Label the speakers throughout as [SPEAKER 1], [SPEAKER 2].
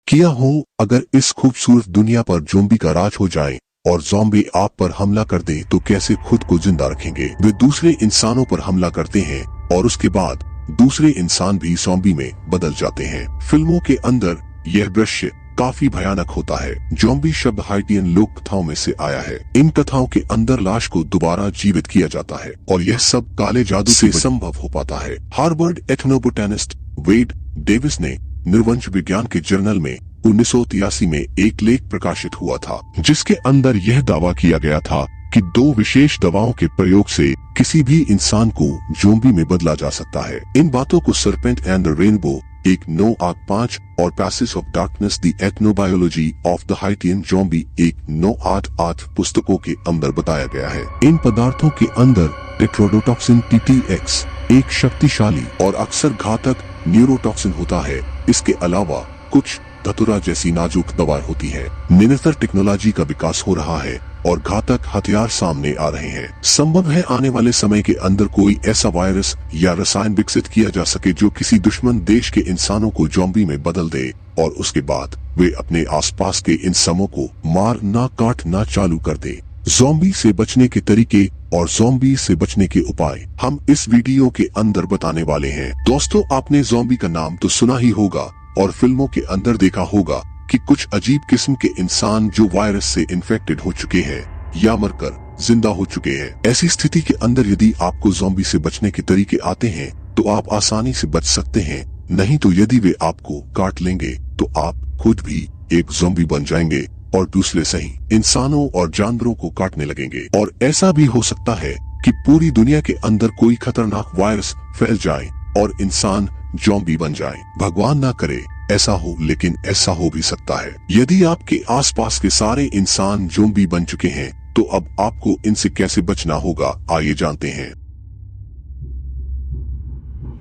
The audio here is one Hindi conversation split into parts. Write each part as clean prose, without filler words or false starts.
[SPEAKER 1] किया हो अगर इस खूबसूरत दुनिया पर ज़ॉम्बी का राज हो जाए और ज़ॉम्बी आप पर हमला कर दे तो कैसे खुद को जिंदा रखेंगे। वे दूसरे इंसानों पर हमला करते हैं और उसके बाद दूसरे इंसान भी ज़ॉम्बी में बदल जाते हैं। फिल्मों के अंदर यह दृश्य काफी भयानक होता है। ज़ॉम्बी शब्द हाइटियन लोक कथाओं में से आया है। इन कथाओं के अंदर लाश को दोबारा जीवित किया जाता है और यह सब काले जादू से संभव हो पाता है। हार्वर्ड एथनोबोटैनिस्ट वेड डेविस ने नृवंश विज्ञान के जर्नल में 1983 में एक लेख प्रकाशित हुआ था, जिसके अंदर यह दावा किया गया था कि 2 विशेष दवाओं के प्रयोग से किसी भी इंसान को ज़ॉम्बी में बदला जा सकता है। इन बातों को सर्पेंट एंड द रेनबो एक 985 और passage of darkness the ethnobiology of the Haitian zombie एक 988 पुस्तकों के अंदर बताया गया है। इन पदार्थों के अंदर टेट्रोडोटॉक्सिन TTX एक शक्तिशाली और अक्सर घातक न्यूरोटॉक्सिन होता है। इसके अलावा कुछ धतुरा जैसी नाजुक दवाएं होती है। निरंतर टेक्नोलॉजी का विकास हो रहा है और घातक हथियार सामने आ रहे हैं। संभव है आने वाले समय के अंदर कोई ऐसा वायरस या रसायन विकसित किया जा सके जो किसी दुश्मन देश के इंसानों को ज़ॉम्बी में बदल दे और उसके बाद वे अपने आसपास के इंसानों को मारना काटना चालू कर दे। ज़ॉम्बी से बचने के तरीके और ज़ॉम्बी से बचने के उपाय हम इस वीडियो के अंदर बताने वाले हैं। दोस्तों, आपने ज़ॉम्बी का नाम तो सुना ही होगा और फिल्मों के अंदर देखा होगा कि कुछ अजीब किस्म के इंसान जो वायरस से इन्फेक्टेड हो चुके हैं या मरकर जिंदा हो चुके हैं। ऐसी स्थिति के अंदर यदि आपको ज़ॉम्बी से बचने के तरीके आते हैं तो आप आसानी से बच सकते हैं, नहीं तो यदि वे आपको काट लेंगे तो आप खुद भी एक ज़ॉम्बी बन जाएंगे और दूसरे सही इंसानों और जानवरों को काटने लगेंगे। और ऐसा भी हो सकता है कि पूरी दुनिया के अंदर कोई खतरनाक वायरस फैल जाए और इंसान ज़ॉम्बी बन जाए। भगवान ना करे ऐसा हो, लेकिन ऐसा हो भी सकता है। यदि आपके आसपास के सारे इंसान ज़ॉम्बी बन चुके हैं तो अब आपको इनसे कैसे बचना होगा, आइए जानते हैं।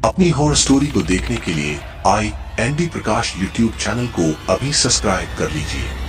[SPEAKER 1] अपनी हॉरर स्टोरी को देखने के लिए IND प्रकाश YouTube चैनल को अभी सब्सक्राइब कर लीजिए।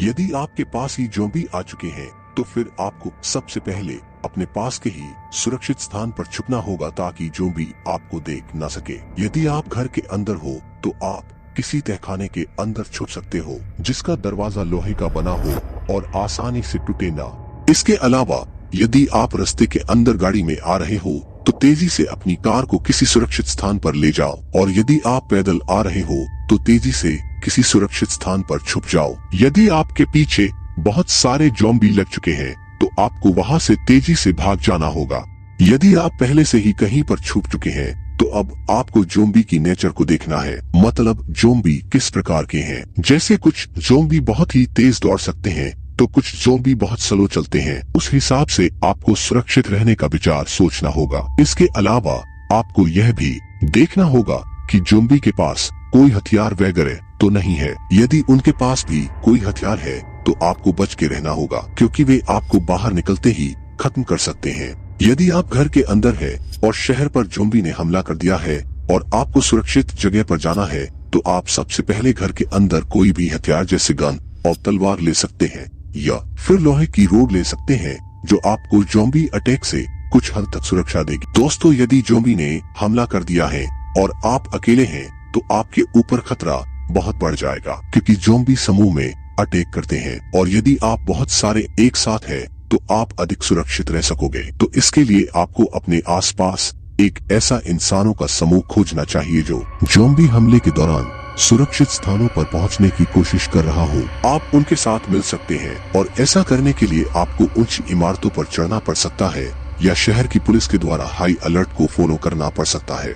[SPEAKER 1] यदि आपके पास ही ज़ॉम्बी आ चुके हैं तो फिर आपको सबसे पहले अपने पास के ही सुरक्षित स्थान पर छुपना होगा ताकि ज़ॉम्बी आपको देख न सके। यदि आप घर के अंदर हो तो आप किसी तहखाने के अंदर छुप सकते हो जिसका दरवाजा लोहे का बना हो और आसानी से टूटे ना। इसके अलावा यदि आप रास्ते के अंदर गाड़ी में आ रहे हो तो तेजी से अपनी कार को किसी सुरक्षित स्थान पर ले जाओ और यदि आप पैदल आ रहे हो तो तेजी से किसी सुरक्षित स्थान पर छुप जाओ। यदि आपके पीछे बहुत सारे ज़ॉम्बी लग चुके हैं तो आपको वहां से तेजी से भाग जाना होगा। यदि आप पहले से ही कहीं पर छुप चुके हैं तो अब आपको ज़ॉम्बी की नेचर को देखना है, मतलब ज़ॉम्बी किस प्रकार के हैं। जैसे कुछ ज़ॉम्बी बहुत ही तेज दौड़ सकते हैं तो कुछ ज़ॉम्बी बहुत स्लो चलते हैं। उस हिसाब से आपको सुरक्षित रहने का विचार सोचना होगा। इसके अलावा आपको यह भी देखना होगा कि ज़ॉम्बी के पास कोई हथियार वगैरह तो नहीं है। यदि उनके पास भी कोई हथियार है तो आपको बच के रहना होगा क्योंकि वे आपको बाहर निकलते ही खत्म कर सकते हैं। यदि आप घर के अंदर है और शहर पर ज़ॉम्बी ने हमला कर दिया है और आपको सुरक्षित जगह पर जाना है तो आप सबसे पहले घर के अंदर कोई भी हथियार जैसे गन और तलवार ले सकते हैं या फिर लोहे की रोड ले सकते हैं जो आपको ज़ॉम्बी अटैक से कुछ हद तक सुरक्षा देगी। दोस्तों, यदि ज़ॉम्बी ने हमला कर दिया है और आप अकेले हैं तो आपके ऊपर खतरा बहुत बढ़ जाएगा क्योंकि ज़ॉम्बी समूह में अटैक करते हैं और यदि आप बहुत सारे एक साथ हैं तो आप अधिक सुरक्षित रह सकोगे। तो इसके लिए आपको अपने आसपास एक ऐसा इंसानों का समूह खोजना चाहिए जो ज़ॉम्बी हमले के दौरान सुरक्षित स्थानों पर पहुंचने की कोशिश कर रहा हो। आप उनके साथ मिल सकते हैं और ऐसा करने के लिए आपको ऊंची इमारतों पर चढ़ना पड़ सकता है या शहर की पुलिस के द्वारा हाई अलर्ट को फॉलो करना पड़ सकता है।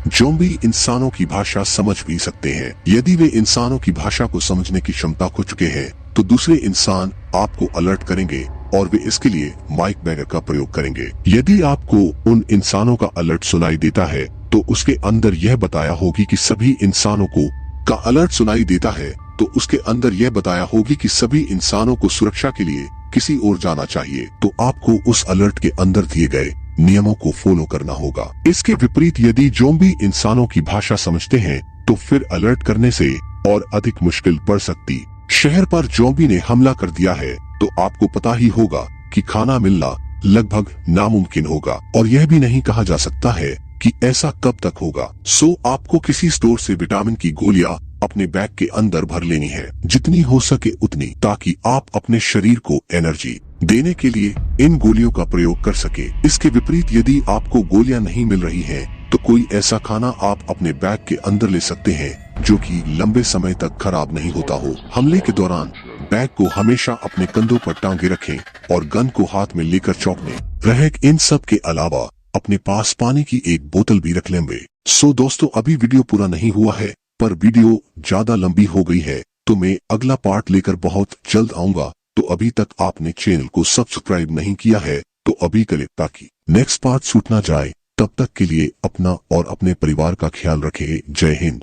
[SPEAKER 1] ज़ॉम्बी इंसानों की भाषा समझ भी सकते हैं। यदि वे इंसानों की भाषा को समझने की क्षमता खो चुके हैं तो दूसरे इंसान आपको अलर्ट करेंगे और वे इसके लिए माइक बैगर का प्रयोग करेंगे। यदि आपको उन इंसानों का अलर्ट सुनाई देता है तो उसके अंदर यह बताया होगी कि सभी इंसानों को का अलर्ट सुनाई देता है तो उसके अंदर यह बताया होगी कि सभी इंसानों को सुरक्षा के लिए किसी ओर जाना चाहिए। तो आपको उस अलर्ट के अंदर दिए गए नियमों को फॉलो करना होगा। इसके विपरीत यदि ज़ॉम्बी इंसानों की भाषा समझते हैं तो फिर अलर्ट करने से और अधिक मुश्किल पड़ सकती। शहर पर ज़ॉम्बी ने हमला कर दिया है तो आपको पता ही होगा कि खाना मिलना लगभग नामुमकिन होगा और यह भी नहीं कहा जा सकता है कि ऐसा कब तक होगा। सो आपको किसी स्टोर से विटामिन की गोलियां अपने बैग के अंदर भर लेनी है, जितनी हो सके उतनी, ताकि आप अपने शरीर को एनर्जी देने के लिए इन गोलियों का प्रयोग कर सके। इसके विपरीत यदि आपको गोलियां नहीं मिल रही हैं, तो कोई ऐसा खाना आप अपने बैग के अंदर ले सकते हैं जो कि लंबे समय तक खराब नहीं होता हो। हमले के दौरान बैग को हमेशा अपने कंधों पर टांगे रखें और गन को हाथ में लेकर चौंकने रहें। इन सब के अलावा अपने पास पानी की एक बोतल भी रख लेंगे। सो दोस्तों, अभी वीडियो पूरा नहीं हुआ है, पर वीडियो ज्यादा लंबी हो गई है, तो मैं अगला पार्ट लेकर बहुत जल्द आऊंगा। तो अभी तक आपने चैनल को सब्सक्राइब नहीं किया है तो अभी करें, ताकि नेक्स्ट पार्ट छूट ना जाए। तब तक के लिए अपना और अपने परिवार का ख्याल रखें। जय हिंद।